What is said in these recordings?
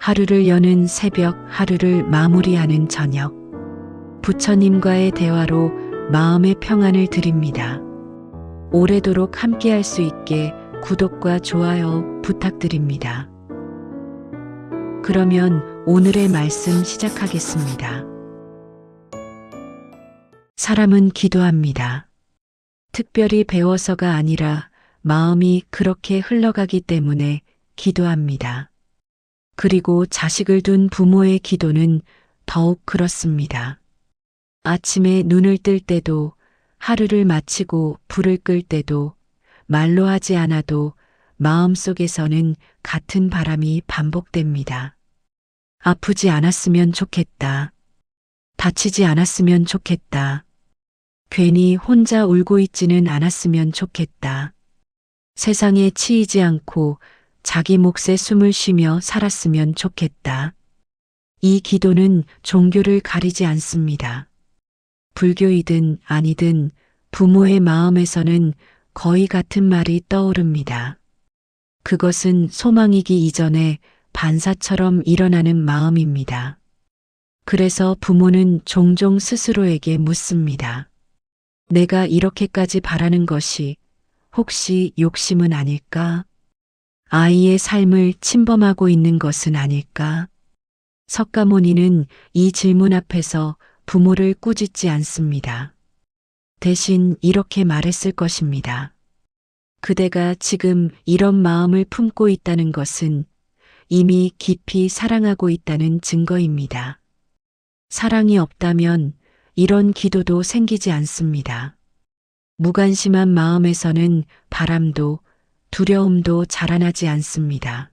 하루를 여는 새벽, 하루를 마무리하는 저녁. 부처님과의 대화로 마음의 평안을 드립니다. 오래도록 함께할 수 있게 구독과 좋아요 부탁드립니다. 그러면 오늘의 말씀 시작하겠습니다. 사람은 기도합니다. 특별히 배워서가 아니라 마음이 그렇게 흘러가기 때문에 기도합니다. 그리고 자식을 둔 부모의 기도는 더욱 그렇습니다. 아침에 눈을 뜰 때도, 하루를 마치고 불을 끌 때도, 말로 하지 않아도 마음속에서는 같은 바람이 반복됩니다. 아프지 않았으면 좋겠다. 다치지 않았으면 좋겠다. 괜히 혼자 울고 있지는 않았으면 좋겠다. 세상에 치이지 않고 자기 몫에 숨을 쉬며 살았으면 좋겠다. 이 기도는 종교를 가리지 않습니다. 불교이든 아니든 부모의 마음에서는 거의 같은 말이 떠오릅니다. 그것은 소망이기 이전에 반사처럼 일어나는 마음입니다. 그래서 부모는 종종 스스로에게 묻습니다. 내가 이렇게까지 바라는 것이 혹시 욕심은 아닐까? 아이의 삶을 침범하고 있는 것은 아닐까? 석가모니는 이 질문 앞에서 부모를 꾸짖지 않습니다. 대신 이렇게 말했을 것입니다. 그대가 지금 이런 마음을 품고 있다는 것은 이미 깊이 사랑하고 있다는 증거입니다. 사랑이 없다면 이런 기도도 생기지 않습니다. 무관심한 마음에서는 바람도 두려움도 자라나지 않습니다.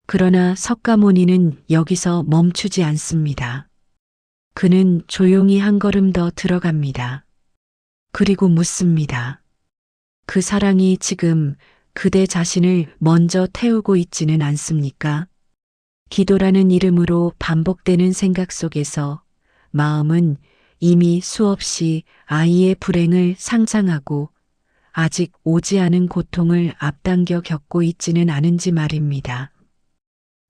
그러나 석가모니는 여기서 멈추지 않습니다. 그는 조용히 한 걸음 더 들어갑니다. 그리고 묻습니다. 그 사랑이 지금 그대 자신을 먼저 태우고 있지는 않습니까? 기도라는 이름으로 반복되는 생각 속에서 마음은 이미 수없이 아이의 불행을 상상하고 아직 오지 않은 고통을 앞당겨 겪고 있지는 않은지 말입니다.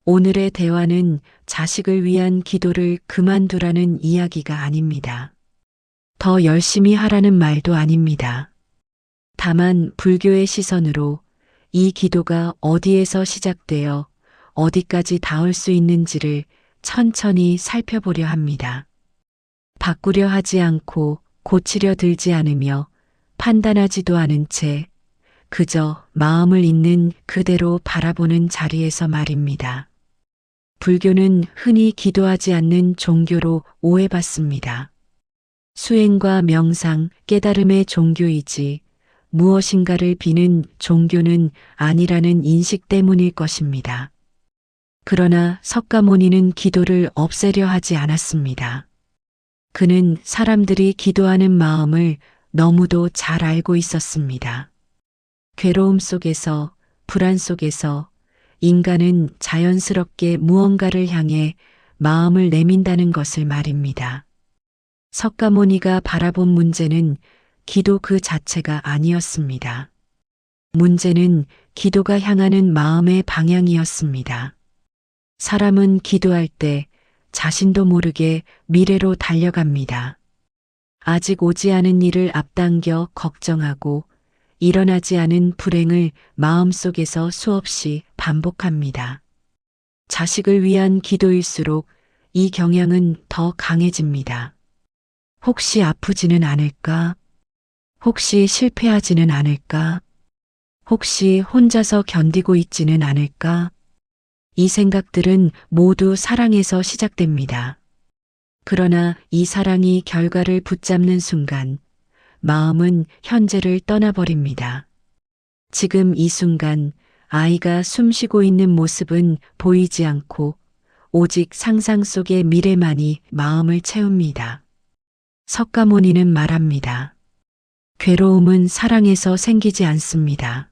오늘의 대화는 자식을 위한 기도를 그만두라는 이야기가 아닙니다. 더 열심히 하라는 말도 아닙니다. 다만 불교의 시선으로 이 기도가 어디에서 시작되어 어디까지 닿을 수 있는지를 천천히 살펴보려 합니다. 바꾸려 하지 않고 고치려 들지 않으며 판단하지도 않은 채 그저 마음을 있는 그대로 바라보는 자리에서 말입니다. 불교는 흔히 기도하지 않는 종교로 오해받습니다. 수행과 명상, 깨달음의 종교이지 무엇인가를 비는 종교는 아니라는 인식 때문일 것입니다. 그러나 석가모니는 기도를 없애려 하지 않았습니다. 그는 사람들이 기도하는 마음을 너무도 잘 알고 있었습니다. 괴로움 속에서, 불안 속에서 인간은 자연스럽게 무언가를 향해 마음을 내민다는 것을 말입니다. 석가모니가 바라본 문제는 기도 그 자체가 아니었습니다. 문제는 기도가 향하는 마음의 방향이었습니다. 사람은 기도할 때 자신도 모르게 미래로 달려갑니다. 아직 오지 않은 일을 앞당겨 걱정하고 일어나지 않은 불행을 마음속에서 수없이 반복합니다. 자식을 위한 기도일수록 이 경향은 더 강해집니다. 혹시 아프지는 않을까? 혹시 실패하지는 않을까? 혹시 혼자서 견디고 있지는 않을까? 이 생각들은 모두 사랑에서 시작됩니다. 그러나 이 사랑이 결과를 붙잡는 순간 마음은 현재를 떠나버립니다. 지금 이 순간 아이가 숨쉬고 있는 모습은 보이지 않고 오직 상상 속의 미래만이 마음을 채웁니다. 석가모니는 말합니다. 괴로움은 사랑에서 생기지 않습니다.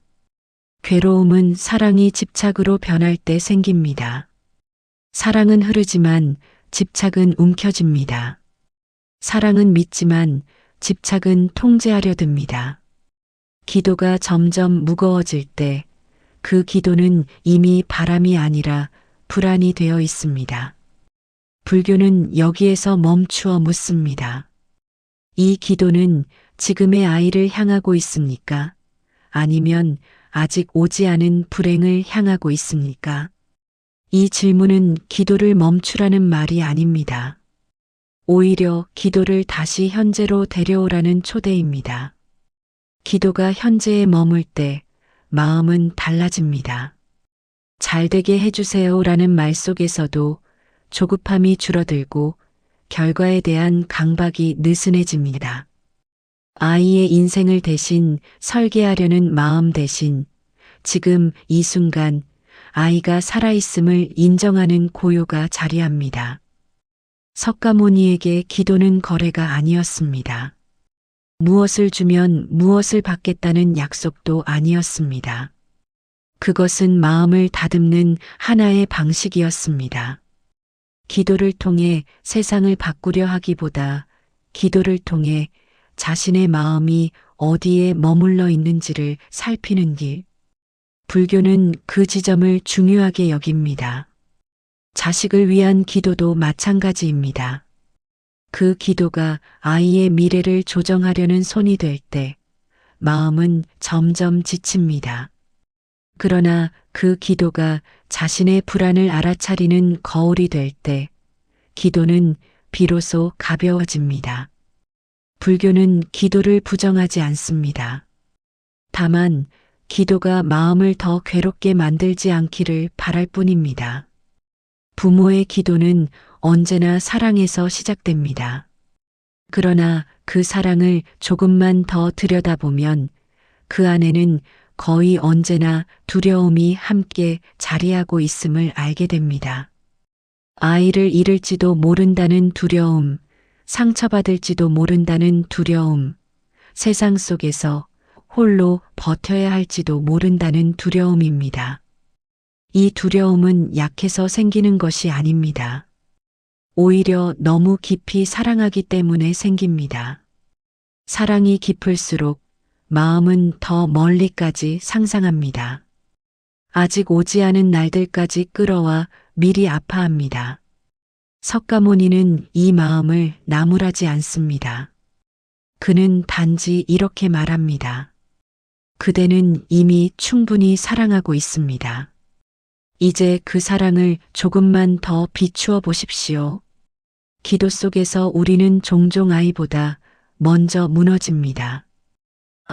괴로움은 사랑이 집착으로 변할 때 생깁니다. 사랑은 흐르지만 집착은 움켜집니다. 사랑은 믿지만 집착은 통제하려 듭니다. 기도가 점점 무거워질 때 그 기도는 이미 바람이 아니라 불안이 되어 있습니다. 불교는 여기에서 멈추어 묻습니다. 이 기도는 지금의 아이를 향하고 있습니까? 아니면 아직 오지 않은 불행을 향하고 있습니까? 이 질문은 기도를 멈추라는 말이 아닙니다. 오히려 기도를 다시 현재로 데려오라는 초대입니다. 기도가 현재에 머물 때 마음은 달라집니다. 잘되게 해주세요라는 말 속에서도 조급함이 줄어들고 결과에 대한 강박이 느슨해집니다. 아이의 인생을 대신 설계하려는 마음 대신 지금 이 순간 아이가 살아있음을 인정하는 고요가 자리합니다. 석가모니에게 기도는 거래가 아니었습니다. 무엇을 주면 무엇을 받겠다는 약속도 아니었습니다. 그것은 마음을 다듬는 하나의 방식이었습니다. 기도를 통해 세상을 바꾸려 하기보다 기도를 통해 자신의 마음이 어디에 머물러 있는지를 살피는 길. 불교는 그 지점을 중요하게 여깁니다. 자식을 위한 기도도 마찬가지입니다. 그 기도가 아이의 미래를 조정하려는 손이 될 때 마음은 점점 지칩니다. 그러나 그 기도가 자신의 불안을 알아차리는 거울이 될 때 기도는 비로소 가벼워집니다. 불교는 기도를 부정하지 않습니다. 다만 기도가 마음을 더 괴롭게 만들지 않기를 바랄 뿐입니다. 부모의 기도는 언제나 사랑에서 시작됩니다. 그러나 그 사랑을 조금만 더 들여다보면 그 안에는 거의 언제나 두려움이 함께 자리하고 있음을 알게 됩니다. 아이를 잃을지도 모른다는 두려움, 상처받을지도 모른다는 두려움, 세상 속에서 홀로 버텨야 할지도 모른다는 두려움입니다. 이 두려움은 약해서 생기는 것이 아닙니다. 오히려 너무 깊이 사랑하기 때문에 생깁니다. 사랑이 깊을수록 마음은 더 멀리까지 상상합니다. 아직 오지 않은 날들까지 끌어와 미리 아파합니다. 석가모니는 이 마음을 나무라지 않습니다. 그는 단지 이렇게 말합니다. 그대는 이미 충분히 사랑하고 있습니다. 이제 그 사랑을 조금만 더 비추어 보십시오. 기도 속에서 우리는 종종 아이보다 먼저 무너집니다.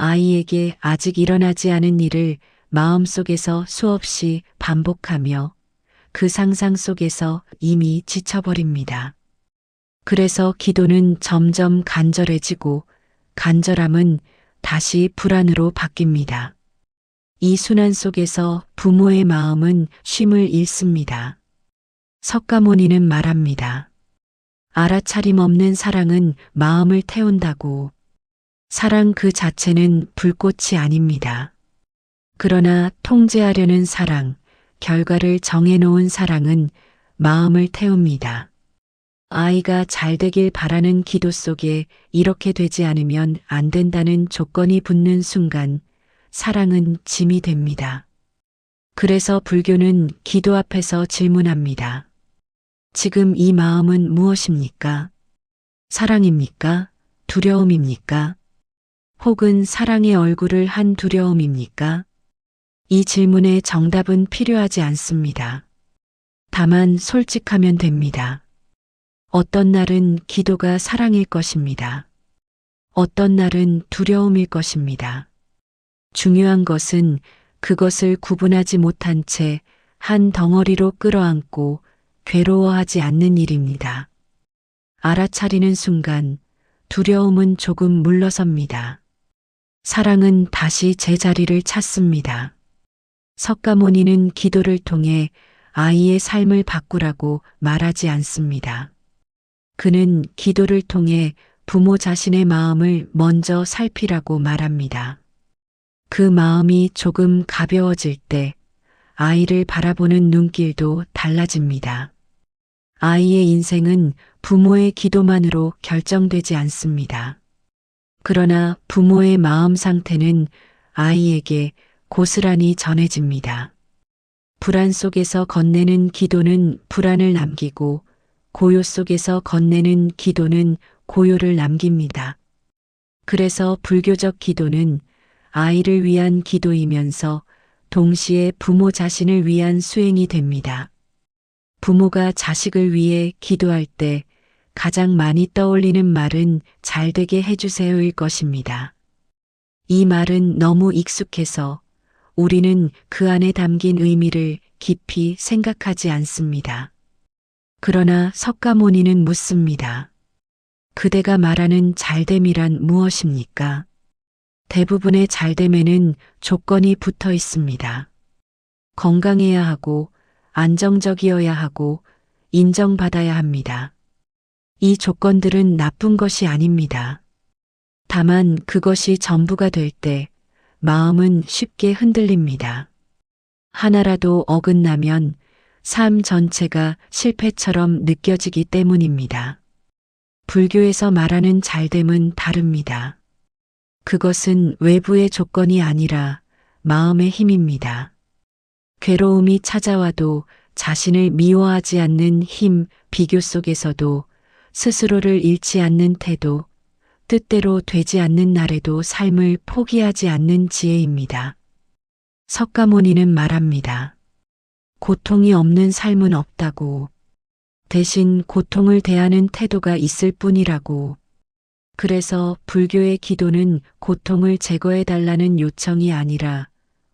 아이에게 아직 일어나지 않은 일을 마음속에서 수없이 반복하며 그 상상 속에서 이미 지쳐버립니다. 그래서 기도는 점점 간절해지고 간절함은 다시 불안으로 바뀝니다. 이 순환 속에서 부모의 마음은 쉼을 잃습니다. 석가모니는 말합니다. 알아차림 없는 사랑은 마음을 태운다고. 사랑 그 자체는 불꽃이 아닙니다. 그러나 통제하려는 사랑, 결과를 정해놓은 사랑은 마음을 태웁니다. 아이가 잘 되길 바라는 기도 속에 이렇게 되지 않으면 안 된다는 조건이 붙는 순간 사랑은 짐이 됩니다. 그래서 불교는 기도 앞에서 질문합니다. 지금 이 마음은 무엇입니까? 사랑입니까? 두려움입니까? 혹은 사랑의 얼굴을 한 두려움입니까? 이 질문에 정답은 필요하지 않습니다. 다만 솔직하면 됩니다. 어떤 날은 기도가 사랑일 것입니다. 어떤 날은 두려움일 것입니다. 중요한 것은 그것을 구분하지 못한 채 한 덩어리로 끌어안고 괴로워하지 않는 일입니다. 알아차리는 순간 두려움은 조금 물러섭니다. 사랑은 다시 제자리를 찾습니다. 석가모니는 기도를 통해 아이의 삶을 바꾸라고 말하지 않습니다. 그는 기도를 통해 부모 자신의 마음을 먼저 살피라고 말합니다. 그 마음이 조금 가벼워질 때 아이를 바라보는 눈길도 달라집니다. 아이의 인생은 부모의 기도만으로 결정되지 않습니다. 그러나 부모의 마음 상태는 아이에게 고스란히 전해집니다. 불안 속에서 건네는 기도는 불안을 남기고 고요 속에서 건네는 기도는 고요를 남깁니다. 그래서 불교적 기도는 아이를 위한 기도이면서 동시에 부모 자신을 위한 수행이 됩니다. 부모가 자식을 위해 기도할 때 가장 많이 떠올리는 말은 잘 되게 해주세요일 것입니다. 이 말은 너무 익숙해서 우리는 그 안에 담긴 의미를 깊이 생각하지 않습니다. 그러나 석가모니는 묻습니다. 그대가 말하는 잘됨이란 무엇입니까? 대부분의 잘됨에는 조건이 붙어 있습니다. 건강해야 하고 안정적이어야 하고 인정받아야 합니다. 이 조건들은 나쁜 것이 아닙니다. 다만 그것이 전부가 될 때 마음은 쉽게 흔들립니다. 하나라도 어긋나면 삶 전체가 실패처럼 느껴지기 때문입니다. 불교에서 말하는 잘됨은 다릅니다. 그것은 외부의 조건이 아니라 마음의 힘입니다. 괴로움이 찾아와도 자신을 미워하지 않는 힘, 비교 속에서도 스스로를 잃지 않는 태도, 뜻대로 되지 않는 날에도 삶을 포기하지 않는 지혜입니다. 석가모니는 말합니다. 고통이 없는 삶은 없다고. 대신 고통을 대하는 태도가 있을 뿐이라고. 그래서 불교의 기도는 고통을 제거해 달라는 요청이 아니라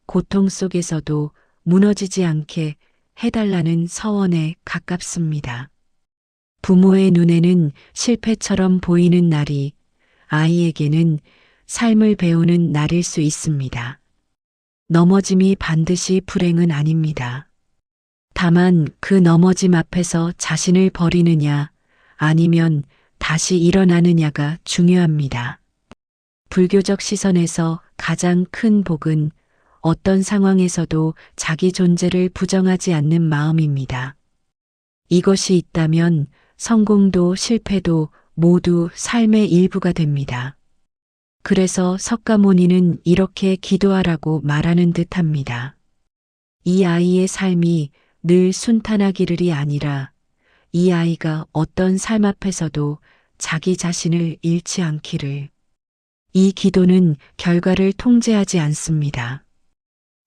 고통 속에서도 무너지지 않게 해달라는 서원에 가깝습니다. 부모의 눈에는 실패처럼 보이는 날이 아이에게는 삶을 배우는 날일 수 있습니다. 넘어짐이 반드시 불행은 아닙니다. 다만 그 넘어짐 앞에서 자신을 버리느냐 아니면 다시 일어나느냐가 중요합니다. 불교적 시선에서 가장 큰 복은 어떤 상황에서도 자기 존재를 부정하지 않는 마음입니다. 이것이 있다면 성공도 실패도 모두 삶의 일부가 됩니다. 그래서 석가모니는 이렇게 기도하라고 말하는 듯합니다. 이 아이의 삶이 늘 순탄하기를이 아니라 이 아이가 어떤 삶 앞에서도 자기 자신을 잃지 않기를. 이 기도는 결과를 통제하지 않습니다.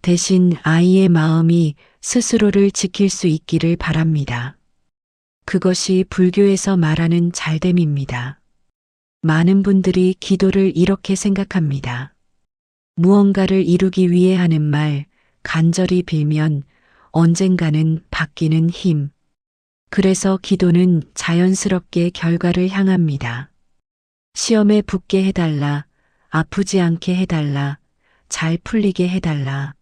대신 아이의 마음이 스스로를 지킬 수 있기를 바랍니다. 그것이 불교에서 말하는 잘됨입니다. 많은 분들이 기도를 이렇게 생각합니다. 무언가를 이루기 위해 하는 말, 간절히 빌면 언젠가는 바뀌는 힘. 그래서 기도는 자연스럽게 결과를 향합니다. 시험에 붙게 해달라, 아프지 않게 해달라, 잘 풀리게 해달라.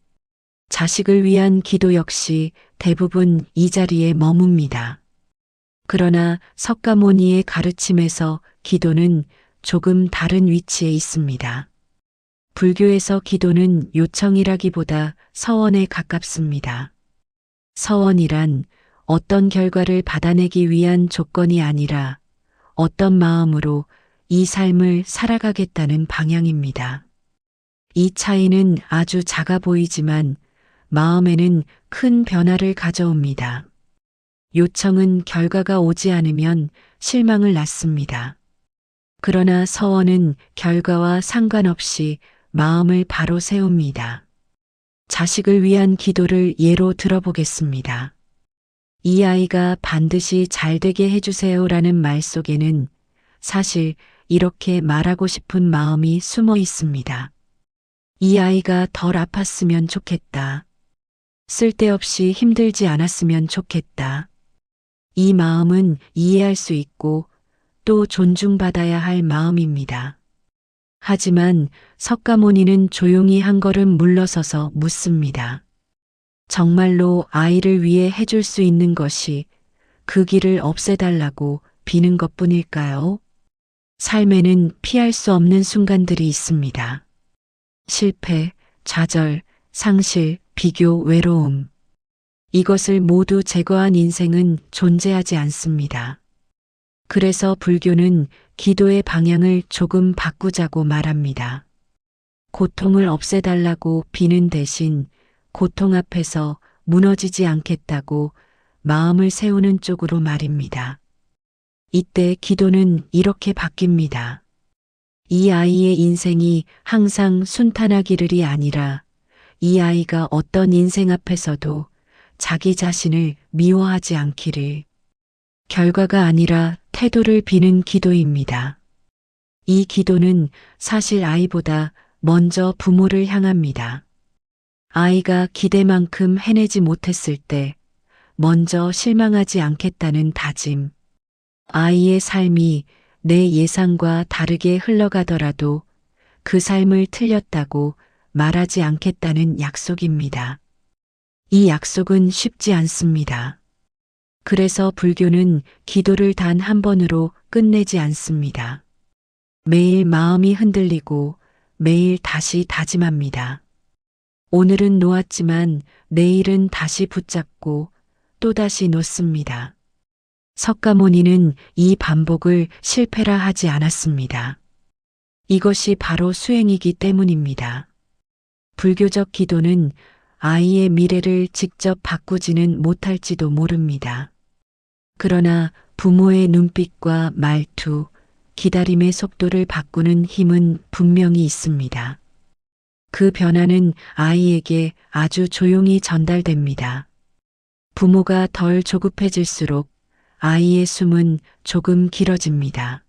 자식을 위한 기도 역시 대부분 이 자리에 머뭅니다. 그러나 석가모니의 가르침에서 기도는 조금 다른 위치에 있습니다. 불교에서 기도는 요청이라기보다 서원에 가깝습니다. 서원이란 어떤 결과를 받아내기 위한 조건이 아니라 어떤 마음으로 이 삶을 살아가겠다는 방향입니다. 이 차이는 아주 작아 보이지만 마음에는 큰 변화를 가져옵니다. 요청은 결과가 오지 않으면 실망을 낳습니다. 그러나 서원은 결과와 상관없이 마음을 바로 세웁니다. 자식을 위한 기도를 예로 들어보겠습니다. 이 아이가 반드시 잘 되게 해주세요라는 말 속에는 사실 이렇게 말하고 싶은 마음이 숨어 있습니다. 이 아이가 덜 아팠으면 좋겠다. 쓸데없이 힘들지 않았으면 좋겠다. 이 마음은 이해할 수 있고 또 존중받아야 할 마음입니다. 하지만 석가모니는 조용히 한 걸음 물러서서 묻습니다. 정말로 아이를 위해 해줄 수 있는 것이 그 길을 없애달라고 비는 것뿐일까요? 삶에는 피할 수 없는 순간들이 있습니다. 실패, 좌절, 상실, 비교, 외로움. 이것을 모두 제거한 인생은 존재하지 않습니다. 그래서 불교는 기도의 방향을 조금 바꾸자고 말합니다. 고통을 없애달라고 비는 대신 고통 앞에서 무너지지 않겠다고 마음을 세우는 쪽으로 말입니다. 이때 기도는 이렇게 바뀝니다. 이 아이의 인생이 항상 순탄하기를이 아니라 이 아이가 어떤 인생 앞에서도 자기 자신을 미워하지 않기를, 결과가 아니라 태도를 비는 기도입니다. 이 기도는 사실 아이보다 먼저 부모를 향합니다. 아이가 기대만큼 해내지 못했을 때 먼저 실망하지 않겠다는 다짐, 아이의 삶이 내 예상과 다르게 흘러가더라도 그 삶을 틀렸다고 말하지 않겠다는 약속입니다. 이 약속은 쉽지 않습니다. 그래서 불교는 기도를 단 한 번으로 끝내지 않습니다. 매일 마음이 흔들리고 매일 다시 다짐합니다. 오늘은 놓았지만 내일은 다시 붙잡고 또다시 놓습니다. 석가모니는 이 반복을 실패라 하지 않았습니다. 이것이 바로 수행이기 때문입니다. 불교적 기도는 아이의 미래를 직접 바꾸지는 못할지도 모릅니다. 그러나 부모의 눈빛과 말투, 기다림의 속도를 바꾸는 힘은 분명히 있습니다. 그 변화는 아이에게 아주 조용히 전달됩니다. 부모가 덜 조급해질수록 아이의 숨은 조금 길어집니다.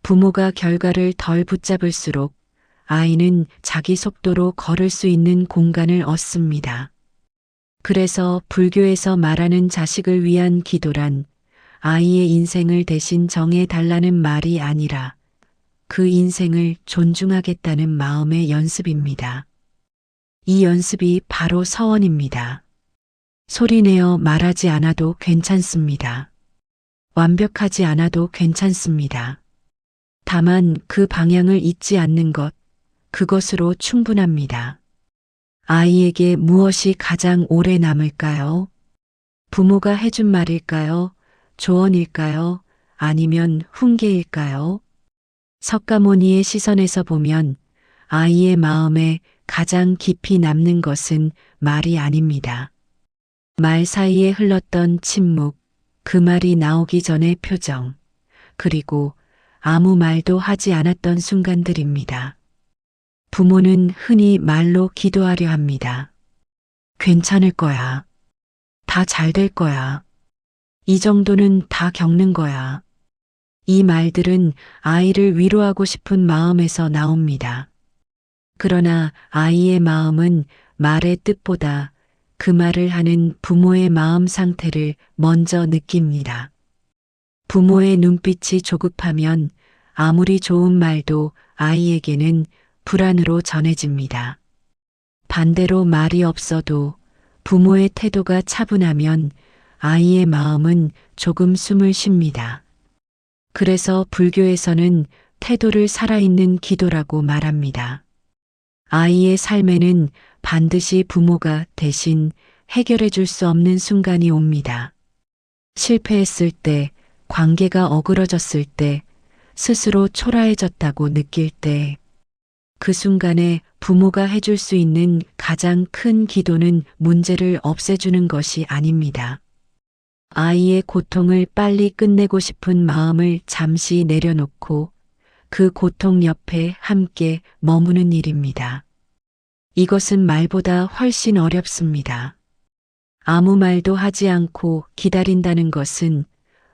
부모가 결과를 덜 붙잡을수록 아이는 자기 속도로 걸을 수 있는 공간을 얻습니다. 그래서 불교에서 말하는 자식을 위한 기도란 아이의 인생을 대신 정해달라는 말이 아니라 그 인생을 존중하겠다는 마음의 연습입니다. 이 연습이 바로 서원입니다. 소리내어 말하지 않아도 괜찮습니다. 완벽하지 않아도 괜찮습니다. 다만 그 방향을 잊지 않는 것, 그것으로 충분합니다. 아이에게 무엇이 가장 오래 남을까요? 부모가 해준 말일까요? 조언일까요? 아니면 훈계일까요? 석가모니의 시선에서 보면 아이의 마음에 가장 깊이 남는 것은 말이 아닙니다. 말 사이에 흘렀던 침묵, 그 말이 나오기 전의 표정, 그리고 아무 말도 하지 않았던 순간들입니다. 부모는 흔히 말로 기도하려 합니다. 괜찮을 거야. 다 잘 될 거야. 이 정도는 다 겪는 거야. 이 말들은 아이를 위로하고 싶은 마음에서 나옵니다. 그러나 아이의 마음은 말의 뜻보다 그 말을 하는 부모의 마음 상태를 먼저 느낍니다. 부모의 눈빛이 조급하면 아무리 좋은 말도 아이에게는 불안으로 전해집니다. 반대로 말이 없어도 부모의 태도가 차분하면 아이의 마음은 조금 숨을 쉽니다. 그래서 불교에서는 태도를 살아있는 기도라고 말합니다. 아이의 삶에는 반드시 부모가 대신 해결해 줄 수 없는 순간이 옵니다. 실패했을 때, 관계가 어그러졌을 때, 스스로 초라해졌다고 느낄 때, 그 순간에 부모가 해줄 수 있는 가장 큰 기도는 문제를 없애주는 것이 아닙니다. 아이의 고통을 빨리 끝내고 싶은 마음을 잠시 내려놓고 그 고통 옆에 함께 머무는 일입니다. 이것은 말보다 훨씬 어렵습니다. 아무 말도 하지 않고 기다린다는 것은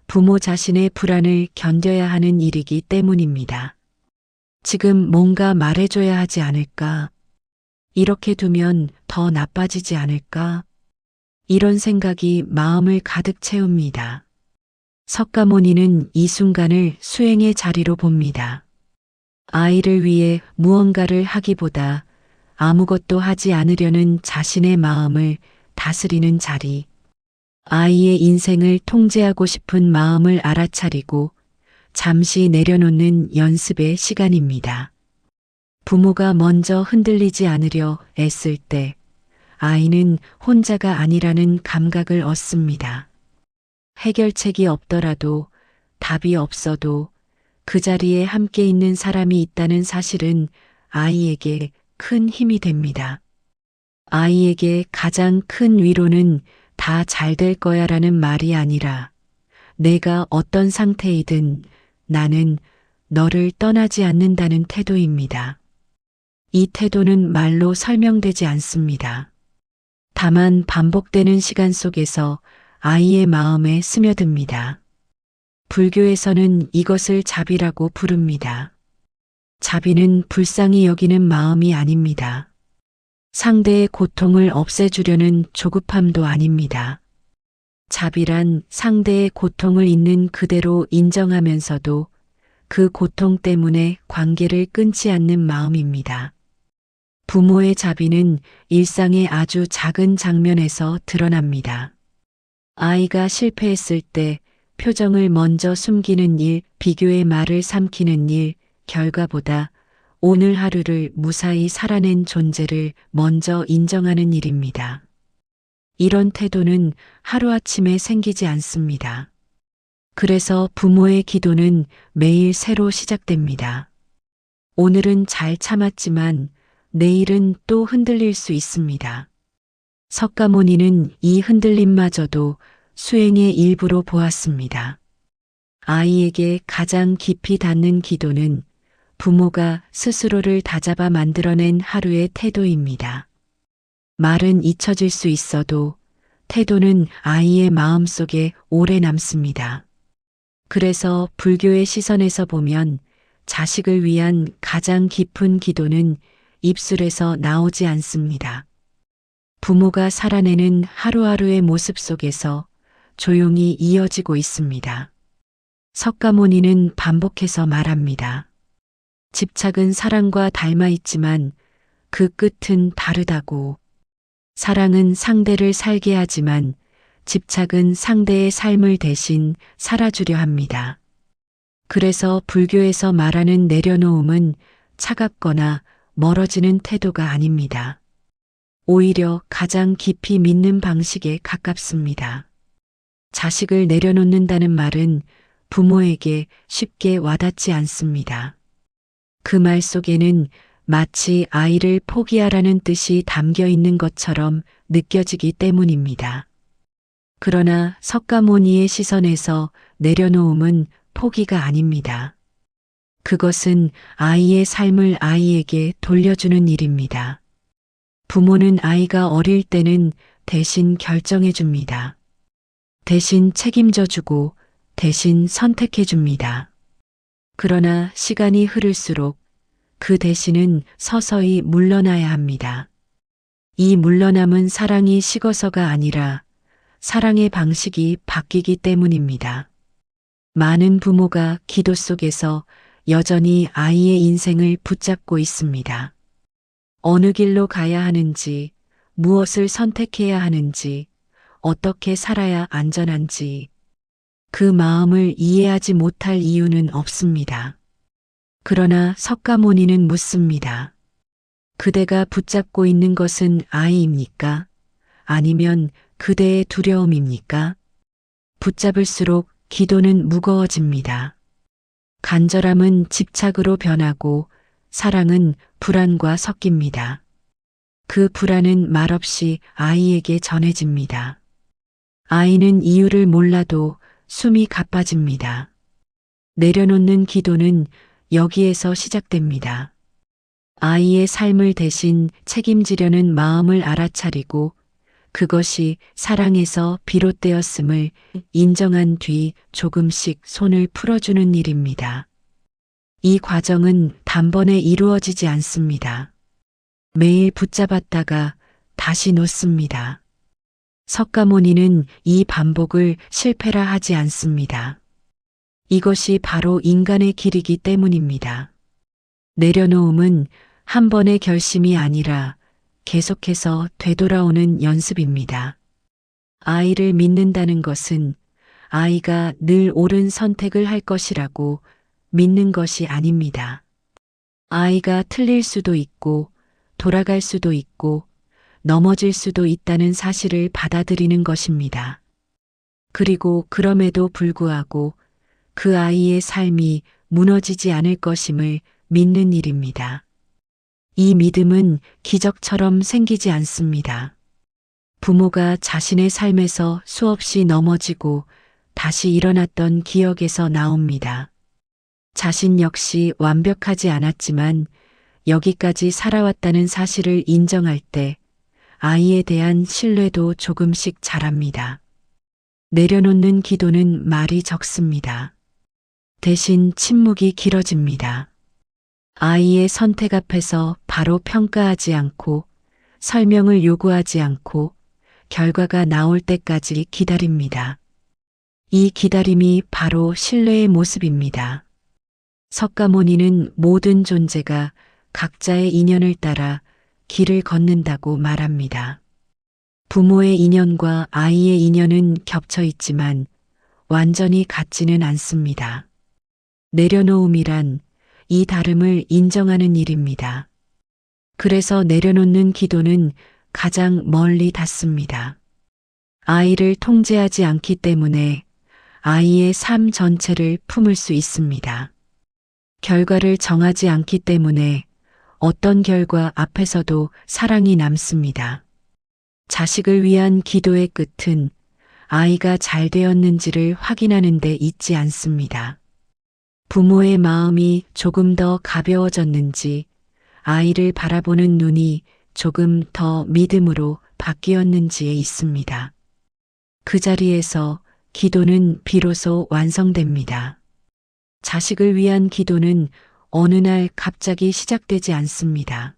부모 자신의 불안을 견뎌야 하는 일이기 때문입니다. 지금 뭔가 말해줘야 하지 않을까? 이렇게 두면 더 나빠지지 않을까? 이런 생각이 마음을 가득 채웁니다. 석가모니는 이 순간을 수행의 자리로 봅니다. 아이를 위해 무언가를 하기보다 아무것도 하지 않으려는 자신의 마음을 다스리는 자리, 아이의 인생을 통제하고 싶은 마음을 알아차리고 잠시 내려놓는 연습의 시간입니다. 부모가 먼저 흔들리지 않으려 애쓸 때 아이는 혼자가 아니라는 감각을 얻습니다. 해결책이 없더라도, 답이 없어도 그 자리에 함께 있는 사람이 있다는 사실은 아이에게 큰 힘이 됩니다. 아이에게 가장 큰 위로는 다 잘 될 거야 라는 말이 아니라 내가 어떤 상태이든 나는 너를 떠나지 않는다는 태도입니다. 이 태도는 말로 설명되지 않습니다. 다만 반복되는 시간 속에서 아이의 마음에 스며듭니다. 불교에서는 이것을 자비라고 부릅니다. 자비는 불쌍히 여기는 마음이 아닙니다. 상대의 고통을 없애주려는 조급함도 아닙니다. 자비란 상대의 고통을 있는 그대로 인정하면서도 그 고통 때문에 관계를 끊지 않는 마음입니다. 부모의 자비는 일상의 아주 작은 장면에서 드러납니다. 아이가 실패했을 때 표정을 먼저 숨기는 일, 비교의 말을 삼키는 일, 결과보다 오늘 하루를 무사히 살아낸 존재를 먼저 인정하는 일입니다. 이런 태도는 하루아침에 생기지 않습니다. 그래서 부모의 기도는 매일 새로 시작됩니다. 오늘은 잘 참았지만 내일은 또 흔들릴 수 있습니다. 석가모니는 이 흔들림마저도 수행의 일부로 보았습니다. 아이에게 가장 깊이 닿는 기도는 부모가 스스로를 다잡아 만들어낸 하루의 태도입니다. 말은 잊혀질 수 있어도 태도는 아이의 마음속에 오래 남습니다. 그래서 불교의 시선에서 보면 자식을 위한 가장 깊은 기도는 입술에서 나오지 않습니다. 부모가 살아내는 하루하루의 모습 속에서 조용히 이어지고 있습니다. 석가모니는 반복해서 말합니다. 집착은 사랑과 닮아 있지만 그 끝은 다르다고. 사랑은 상대를 살게 하지만 집착은 상대의 삶을 대신 살아주려 합니다. 그래서 불교에서 말하는 내려놓음은 차갑거나 멀어지는 태도가 아닙니다. 오히려 가장 깊이 믿는 방식에 가깝습니다. 자식을 내려놓는다는 말은 부모에게 쉽게 와닿지 않습니다. 그 말 속에는 마치 아이를 포기하라는 뜻이 담겨 있는 것처럼 느껴지기 때문입니다. 그러나 석가모니의 시선에서 내려놓음은 포기가 아닙니다. 그것은 아이의 삶을 아이에게 돌려주는 일입니다. 부모는 아이가 어릴 때는 대신 결정해 줍니다. 대신 책임져 주고 대신 선택해 줍니다. 그러나 시간이 흐를수록 그 대신은 서서히 물러나야 합니다. 이 물러남은 사랑이 식어서가 아니라 사랑의 방식이 바뀌기 때문입니다. 많은 부모가 기도 속에서 여전히 아이의 인생을 붙잡고 있습니다. 어느 길로 가야 하는지, 무엇을 선택해야 하는지, 어떻게 살아야 안전한지, 그 마음을 이해하지 못할 이유는 없습니다. 그러나 석가모니는 묻습니다. 그대가 붙잡고 있는 것은 아이입니까? 아니면 그대의 두려움입니까? 붙잡을수록 기도는 무거워집니다. 간절함은 집착으로 변하고 사랑은 불안과 섞입니다. 그 불안은 말없이 아이에게 전해집니다. 아이는 이유를 몰라도 숨이 가빠집니다. 내려놓는 기도는 여기에서 시작됩니다. 아이의 삶을 대신 책임지려는 마음을 알아차리고 그것이 사랑에서 비롯되었음을 인정한 뒤 조금씩 손을 풀어주는 일입니다. 이 과정은 단번에 이루어지지 않습니다. 매일 붙잡았다가 다시 놓습니다. 석가모니는 이 반복을 실패라 하지 않습니다. 이것이 바로 인간의 길이기 때문입니다. 내려놓음은 한 번의 결심이 아니라 계속해서 되돌아오는 연습입니다. 아이를 믿는다는 것은 아이가 늘 옳은 선택을 할 것이라고 믿는 것이 아닙니다. 아이가 틀릴 수도 있고 돌아갈 수도 있고 넘어질 수도 있다는 사실을 받아들이는 것입니다. 그리고 그럼에도 불구하고 그 아이의 삶이 무너지지 않을 것임을 믿는 일입니다. 이 믿음은 기적처럼 생기지 않습니다. 부모가 자신의 삶에서 수없이 넘어지고 다시 일어났던 기억에서 나옵니다. 자신 역시 완벽하지 않았지만 여기까지 살아왔다는 사실을 인정할 때 아이에 대한 신뢰도 조금씩 자랍니다. 내려놓는 기도는 말이 적습니다. 대신 침묵이 길어집니다. 아이의 선택 앞에서 바로 평가하지 않고 설명을 요구하지 않고 결과가 나올 때까지 기다립니다. 이 기다림이 바로 신뢰의 모습입니다. 석가모니는 모든 존재가 각자의 인연을 따라 길을 걷는다고 말합니다. 부모의 인연과 아이의 인연은 겹쳐 있지만 완전히 같지는 않습니다. 내려놓음이란 이 다름을 인정하는 일입니다. 그래서 내려놓는 기도는 가장 멀리 닿습니다. 아이를 통제하지 않기 때문에 아이의 삶 전체를 품을 수 있습니다. 결과를 정하지 않기 때문에 어떤 결과 앞에서도 사랑이 남습니다. 자식을 위한 기도의 끝은 아이가 잘 되었는지를 확인하는 데 있지 않습니다. 부모의 마음이 조금 더 가벼워졌는지, 아이를 바라보는 눈이 조금 더 믿음으로 바뀌었는지에 있습니다. 그 자리에서 기도는 비로소 완성됩니다. 자식을 위한 기도는 어느 날 갑자기 시작되지 않습니다.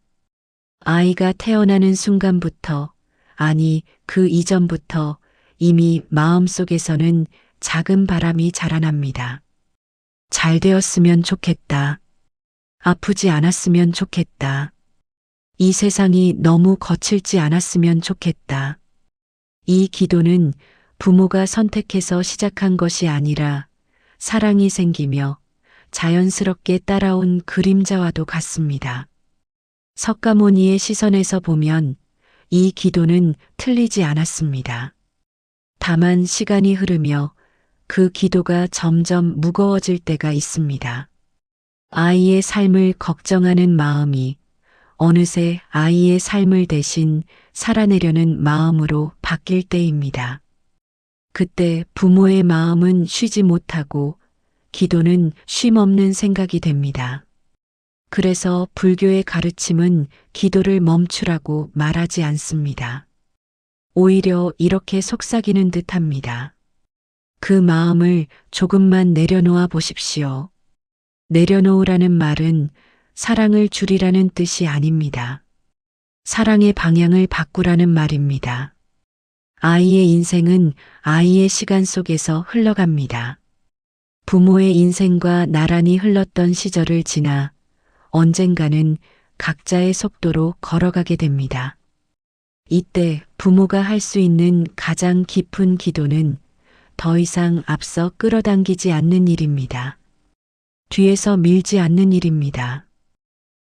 아이가 태어나는 순간부터, 아니 그 이전부터 이미 마음속에서는 작은 바람이 자라납니다. 잘 되었으면 좋겠다. 아프지 않았으면 좋겠다. 이 세상이 너무 거칠지 않았으면 좋겠다. 이 기도는 부모가 선택해서 시작한 것이 아니라 사랑이 생기며 자연스럽게 따라온 그림자와도 같습니다. 석가모니의 시선에서 보면 이 기도는 틀리지 않았습니다. 다만 시간이 흐르며 그 기도가 점점 무거워질 때가 있습니다. 아이의 삶을 걱정하는 마음이 어느새 아이의 삶을 대신 살아내려는 마음으로 바뀔 때입니다. 그때 부모의 마음은 쉬지 못하고 기도는 쉼없는 생각이 됩니다. 그래서 불교의 가르침은 기도를 멈추라고 말하지 않습니다. 오히려 이렇게 속삭이는 듯합니다. 그 마음을 조금만 내려놓아 보십시오. 내려놓으라는 말은 사랑을 줄이라는 뜻이 아닙니다. 사랑의 방향을 바꾸라는 말입니다. 아이의 인생은 아이의 시간 속에서 흘러갑니다. 부모의 인생과 나란히 흘렀던 시절을 지나 언젠가는 각자의 속도로 걸어가게 됩니다. 이때 부모가 할 수 있는 가장 깊은 기도는 더 이상 앞서 끌어당기지 않는 일입니다. 뒤에서 밀지 않는 일입니다.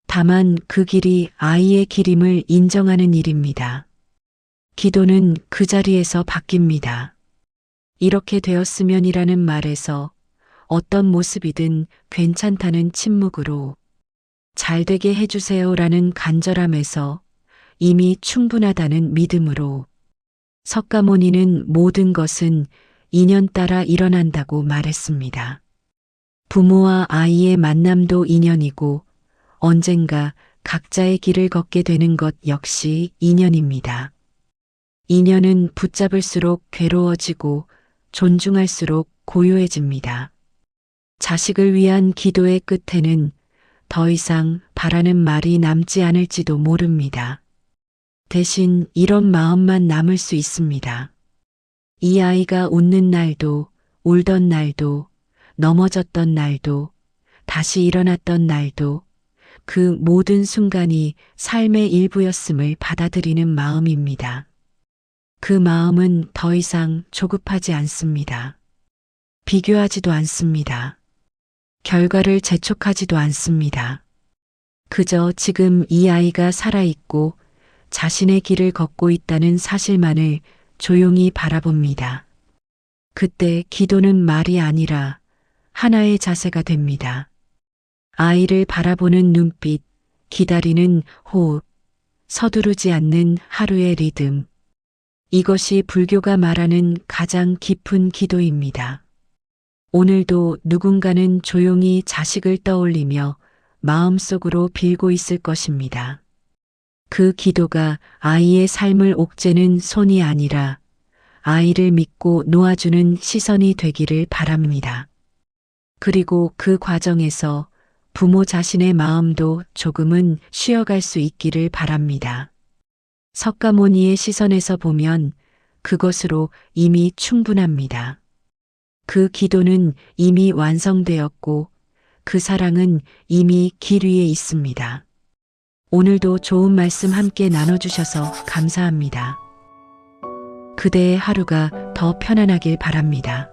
다만 그 길이 아이의 길임을 인정하는 일입니다. 기도는 그 자리에서 바뀝니다. 이렇게 되었으면이라는 말에서 어떤 모습이든 괜찮다는 침묵으로 잘 되게 해주세요라는 간절함에서 이미 충분하다는 믿음으로 석가모니는 모든 것은 인연 따라 일어난다고 말했습니다. 부모와 아이의 만남도 인연이고 언젠가 각자의 길을 걷게 되는 것 역시 인연입니다. 인연은 붙잡을수록 괴로워지고 존중할수록 고요해집니다. 자식을 위한 기도의 끝에는 더 이상 바라는 말이 남지 않을지도 모릅니다. 대신 이런 마음만 남을 수 있습니다. 이 아이가 웃는 날도, 울던 날도, 넘어졌던 날도, 다시 일어났던 날도 그 모든 순간이 삶의 일부였음을 받아들이는 마음입니다. 그 마음은 더 이상 조급하지 않습니다. 비교하지도 않습니다. 결과를 재촉하지도 않습니다. 그저 지금 이 아이가 살아있고 자신의 길을 걷고 있다는 사실만을 조용히 바라봅니다. 그때 기도는 말이 아니라 하나의 자세가 됩니다. 아이를 바라보는 눈빛, 기다리는 호흡, 서두르지 않는 하루의 리듬. 이것이 불교가 말하는 가장 깊은 기도입니다. 오늘도 누군가는 조용히 자식을 떠올리며 마음속으로 빌고 있을 것입니다. 그 기도가 아이의 삶을 옥죄는 손이 아니라 아이를 믿고 놓아주는 시선이 되기를 바랍니다. 그리고 그 과정에서 부모 자신의 마음도 조금은 쉬어갈 수 있기를 바랍니다. 석가모니의 시선에서 보면 그것으로 이미 충분합니다. 그 기도는 이미 완성되었고 그 사랑은 이미 길 위에 있습니다. 오늘도 좋은 말씀 함께 나눠주셔서 감사합니다. 그대의 하루가 더 편안하길 바랍니다.